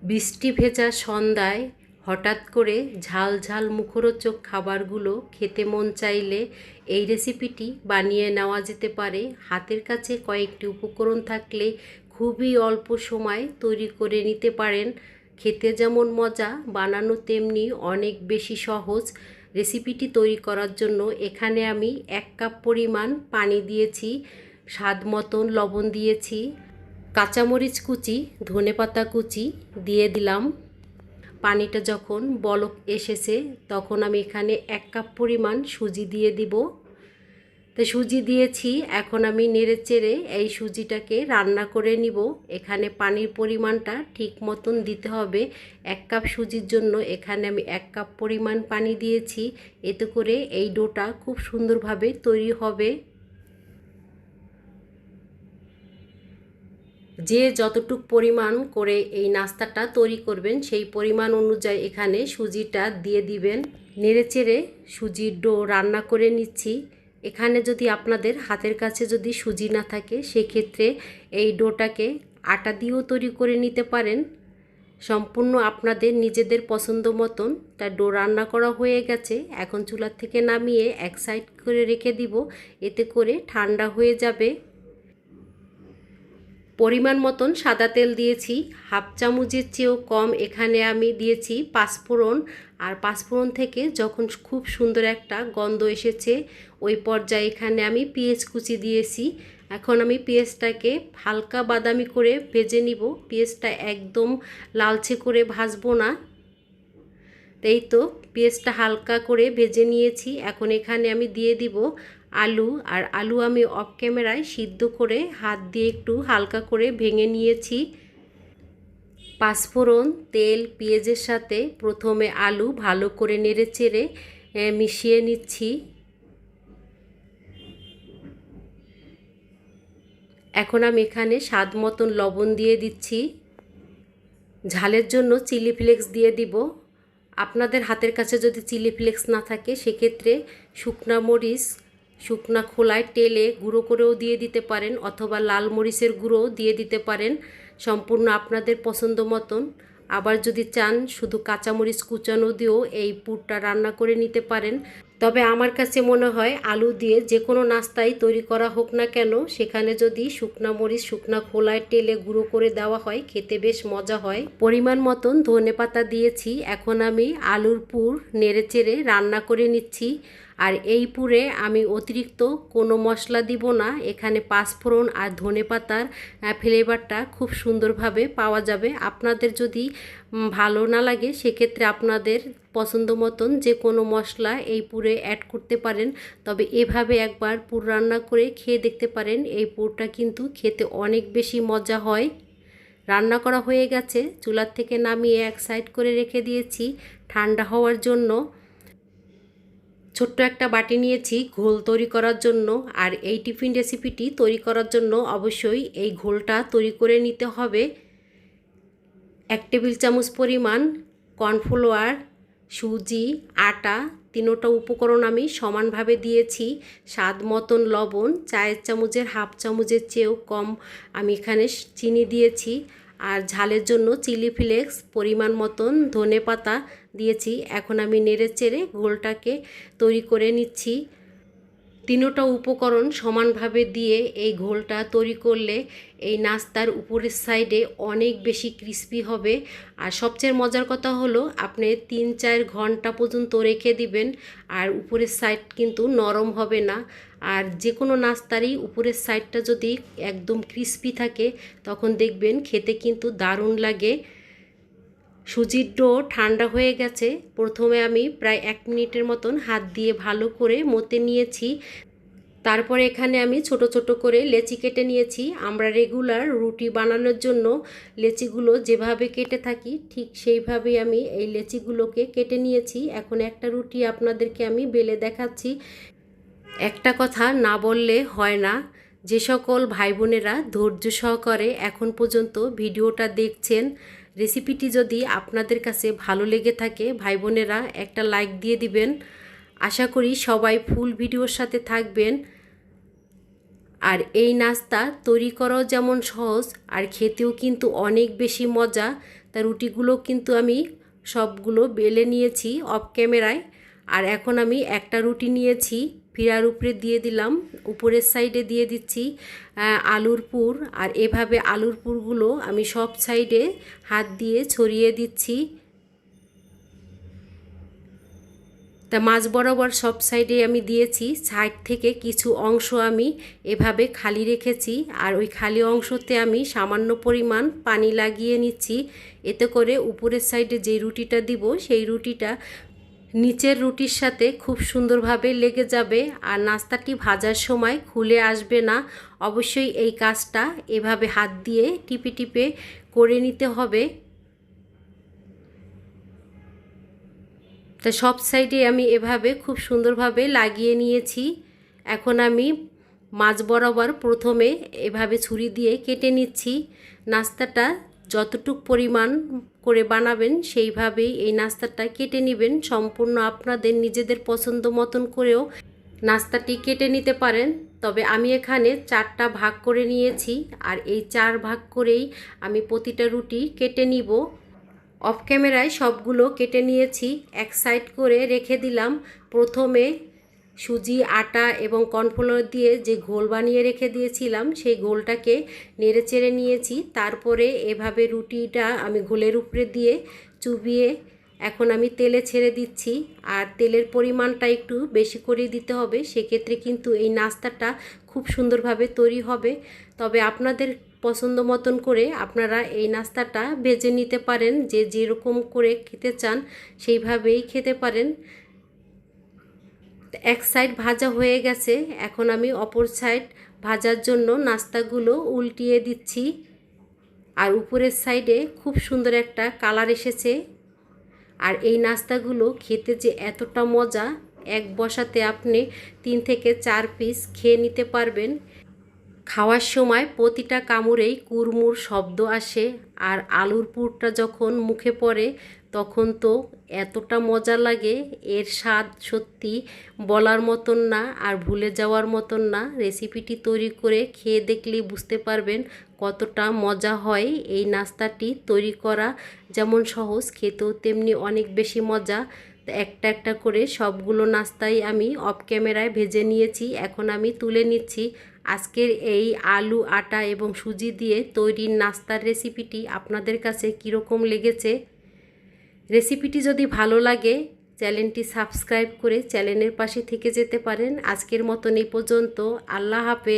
বৃষ্টি ভেজা সন্ধ্যায় হঠাৎ করে ঝাল ঝাল মুখরোচক খাবারগুলো খেতে মন চাইলে এই রেসিপিটি বানিয়ে নেওয়া যেতে পারে। হাতের কাছে কয়েকটি উপকরণ থাকলে খুবই অল্প সময় তৈরি করে নিতে পারেন। খেতে যেমন মজা, বানানো তেমনি অনেক বেশি সহজ। রেসিপিটি তৈরি করার জন্য এখানে আমি 1 কাপ পরিমাণ পানি দিয়েছি, স্বাদ মতন লবণ দিয়েছি, কাঁচামরিচ কুচি, ধনেপাতা কুচি দিয়ে দিলাম। পানিটা যখন বলক এসেছে তখন আমি এখানে 1 কাপ পরিমাণ সুজি দিয়ে দিব। তো সুজি দিয়েছি, এখন আমি নেড়েচেড়ে এই সুজিটাকে রান্না করে নিব। এখানে পানির পরিমাণটা ঠিক মতন দিতে হবে। 1 কাপ সুজির জন্য এখানে আমি 1 কাপ পরিমাণ পানি দিয়েছি। এতে করে এই ডোটা খুব সুন্দরভাবে তৈরি হবে। যে যতটুক পরিমাণ করে এই নাস্তাটা তৈরি করবেন সেই পরিমাণ অনুযায়ী এখানে সুজিটা দিয়ে দিবেন। নেড়েচেড়ে সুজির ডো রান্না করে নিচ্ছি। এখানে যদি আপনাদের হাতের কাছে যদি সুজি না থাকে সেক্ষেত্রে এই ডোটাকে আটা দিয়েও তৈরি করে নিতে পারেন। সম্পূর্ণ আপনাদের নিজেদের পছন্দ মতন। তার ডো রান্না করা হয়ে গেছে, এখন চুলার থেকে নামিয়ে এক সাইড করে রেখে দিব। এতে করে ঠান্ডা হয়ে যাবে। পরিমাণ মতন সাদা তেল দিয়েছি, হাফ চামচের চেয়েও কম এখানে আমি দিয়েছি পাঁচফোড়ন। আর পাঁচফোড়ন থেকে যখন খুব সুন্দর একটা গন্ধ এসেছে ওই পর্যায়ে এখানে আমি পেঁয়াজ কুচি দিয়েছি। এখন আমি পেঁয়াজটাকে হালকা বাদামি করে ভেজে নিব। পেঁয়াজটা একদম লালচে করে ভাজবো না। এই তো পেঁয়াজটা হালকা করে ভেজে নিয়েছি। এখন এখানে আমি দিয়ে দিব আলু। আর আলু আমি অফ ক্যামেরায় সিদ্ধ করে হাত দিয়ে একটু হালকা করে ভেঙে নিয়েছি। পাঁচফোড়ন, তেল, পেঁয়াজের সাথে প্রথমে আলু ভালো করে নেড়েচেড়ে মিশিয়ে নিচ্ছি। এখন আমি এখানে স্বাদ মতন লবণ দিয়ে দিচ্ছি। ঝালের জন্য চিলি ফ্লেক্স দিয়ে দিব। আপনাদের হাতের কাছে যদি চিলি ফ্লেক্স না থাকে সেক্ষেত্রে শুকনা মরিচ শুকনা খোলায় টেলে গুঁড়ো করেও দিয়ে দিতে পারেন, অথবা লাল মরিচের গুঁড়োও দিয়ে দিতে পারেন, সম্পূর্ণ আপনাদের পছন্দ মতন। আবার যদি চান শুধু কাঁচামরিচ কুচানো দিয়েও এই পুরটা রান্না করে নিতে পারেন। তবে আমার কাছে মনে হয় আলু দিয়ে যে কোনো নাস্তাই তৈরি করা হোক না কেন সেখানে যদি শুকনা মরিচ শুকনা খোলায় টেলে গুঁড়ো করে দেওয়া হয় খেতে বেশ মজা হয়। পরিমাণ মতন ধনেপাতা দিয়েছি। এখন আমি আলুর পুর নেড়েচেড়ে রান্না করে নিচ্ছি। আর এই পুরে আমি অতিরিক্ত কোনো মশলা দিব না। এখানে পাঁচফোড়ন আর ধনেপাতার ফ্লেভারটা খুব সুন্দরভাবে পাওয়া যাবে। আপনাদের যদি ভালো না লাগে সেক্ষেত্রে আপনাদের পছন্দ মতন যে কোনো মশলা এই পুরে অ্যাড করতে পারেন। তবে এভাবে একবার পুর রান্না করে খেয়ে দেখতে পারেন। এই পুরটা কিন্তু খেতে অনেক বেশি মজা হয়। রান্না করা হয়ে গেছে, চুলার থেকে নামিয়ে এক সাইড করে রেখে দিয়েছি ঠান্ডা হওয়ার জন্য। ছোট্ট একটা বাটি নিয়েছি ঘোল তৈরি করার জন্য। আর এই টিফিন রেসিপিটি তৈরি করার জন্য অবশ্যই এই ঘোলটা তৈরি করে নিতে হবে। 1 টেবিল চামচ পরিমাণ কর্নফ্লাওয়ার, সুজি, আটা, তিনোটা উপকরণ আমি সমানভাবে দিয়েছি। স্বাদ মতন লবণ, চায়ের চামচের হাফ চামচের চেয়েও কম আমি এখানে চিনি দিয়েছি। আর ঝালের জন্য চিলি ফ্লেক্স, পরিমাণ মতন ধনেপাতা দিয়েছি। এখন আমি নেড়েচেড়ে ঘোলটাকে তৈরি করে নিচ্ছি। তিনোটা উপকরণ সমানভাবে দিয়ে এই ঘোলটা তৈরি করলে এই নাস্তার উপরের সাইডে অনেক বেশি ক্রিস্পি হবে। আর সবচেয়ে মজার কথা হলো আপনি 3-4 ঘন্টা পর্যন্ত রেখে দিবেন আর উপরের সাইড কিন্তু নরম হবে না। আর যে কোনো নাস্তারই উপরের সাইডটা যদি একদম ক্রিস্পি থাকে তখন দেখবেন খেতে কিন্তু দারুণ লাগে। সুজির ডো ঠান্ডা হয়ে গেছে। প্রথমে আমি প্রায় 1 মিনিটের মতন হাত দিয়ে ভালো করে মতে নিয়েছি। তারপরে এখানে আমি ছোট ছোট করে লেচি কেটে নিয়েছি। আমরা রেগুলার রুটি বানানোর জন্য লেচিগুলো যেভাবে কেটে থাকি ঠিক সেইভাবেই আমি এই লেচিগুলোকে কেটে নিয়েছি। এখন একটা রুটি আপনাদেরকে আমি বেলে দেখাচ্ছি। একটা কথা না বললে হয় না, যে সকল ভাই বোনেরা ধৈর্য সহকারে এখন পর্যন্ত ভিডিওটা দেখছেন, রেসিপিটি যদি আপনাদের কাছে ভালো লেগে থাকে ভাই বোনেরা একটা লাইক দিয়ে দিবেন। আশা করি সবাই ফুল ভিডিওর সাথে থাকবেন। আর এই নাস্তা তৈরি করাও যেমন সহজ আর খেতেও কিন্তু অনেক বেশি মজা। তা রুটিগুলো কিন্তু আমি সবগুলো বেলে নিয়েছি অফ ক্যামেরায়। আর এখন আমি একটা রুটি নিয়েছি, ফিরার উপরে দিয়ে দিলাম, উপরের সাইডে দিয়ে দিচ্ছি আলুর পুর। আর এভাবে আলুর পুরগুলো আমি সব সাইডে হাত দিয়ে ছড়িয়ে দিচ্ছি। তা মাঝ বরাবর সব সাইডে আমি দিয়েছি, সাইড থেকে কিছু অংশ আমি এভাবে খালি রেখেছি। আর ওই খালি অংশতে আমি সামান্য পরিমাণ পানি লাগিয়ে নিচ্ছি, এতে করে উপরের সাইডে যে রুটিটা দিব সেই রুটিটা নিচের রুটির সাথে খুব সুন্দরভাবে লেগে যাবে আর নাস্তাটি ভাজার সময় খুলে আসবে না। অবশ্যই এই কাজটা এভাবে হাত দিয়ে টিপে টিপে করে নিতে হবে। তা সব সাইডে আমি এভাবে খুব সুন্দরভাবে লাগিয়ে নিয়েছি। এখন আমি মাঝ বরাবর প্রথমে এভাবে ছুরি দিয়ে কেটে নিচ্ছি। নাস্তাটা যতটুক পরিমাণ করে বানাবেন সেইভাবেই এই নাস্তাটা কেটে নেবেন। সম্পূর্ণ আপনাদের নিজেদের পছন্দ মতন করেও নাস্তাটি কেটে নিতে পারেন। তবে আমি এখানে 4টা ভাগ করে নিয়েছি, আর এই 4 ভাগ করেই আমি প্রতিটা রুটি কেটে নিব। অফ ক্যামেরায় সবগুলো কেটে নিয়েছি, এক সাইড করে রেখে দিলাম। প্রথমে সুজি, আটা এবং কর্নফ্লাওয়ার দিয়ে যে ঘোল বানিয়ে রেখে দিয়েছিলাম সেই ঘোলটাকে নেড়ে চেড়ে নিয়েছি। তারপরে এভাবে রুটিটা আমি ঘোলের উপরে দিয়ে চুবিয়ে এখন আমি তেলে ছেড়ে দিচ্ছি। আর তেলের পরিমাণটা একটু বেশি করে দিতে হবে, সেক্ষেত্রে কিন্তু এই নাস্তাটা খুব সুন্দরভাবে তৈরি হবে। তবে আপনাদের পছন্দ মতন করে আপনারা এই নাস্তাটা ভেজে নিতে পারেন, যে যেরকম করে খেতে চান সেইভাবেই খেতে পারেন। এক সাইড ভাজা হয়ে গেছে, এখন আমি অপর সাইড ভাজার জন্য নাস্তাগুলো উল্টিয়ে দিচ্ছি। আর উপরের সাইডে খুব সুন্দর একটা কালার এসেছে। আর এই নাস্তাগুলো খেতে যে এতটা মজা, এক বসাতে আপনি 3 থেকে 4 পিস খেয়ে নিতে পারবেন। খাওয়ার সময় প্রতিটা কামড়েই কুড়মুড় শব্দ আসে। আর আলুর পুরটা যখন মুখে পড়ে তখন তো এতটা মজা লাগে, এর স্বাদ সত্যি বলার মতন না আর ভুলে যাওয়ার মতন না। রেসিপিটি তৈরি করে খেয়ে দেখলেই বুঝতে পারবেন কতটা মজা হয়। এই নাস্তাটি তৈরি করা যেমন সহজ, খেতেও তেমনি অনেক বেশি মজা। একটা একটা করে সবগুলো নাস্তাই আমি অফ ক্যামেরায় ভেজে নিয়েছি, এখন আমি তুলে নিচ্ছি। আজকের এই আলু, আটা এবং সুজি দিয়ে তৈরি নাস্তার রেসিপিটি আপনাদের কাছে কীরকম লেগেছে? রেসিপিটি যদি ভালো লাগে চ্যানেলটি সাবস্ক্রাইব করে চ্যানেলের পাশে থেকে যেতে পারেন। আজকের মতন এই পর্যন্ত। আল্লাহ হাফেজ।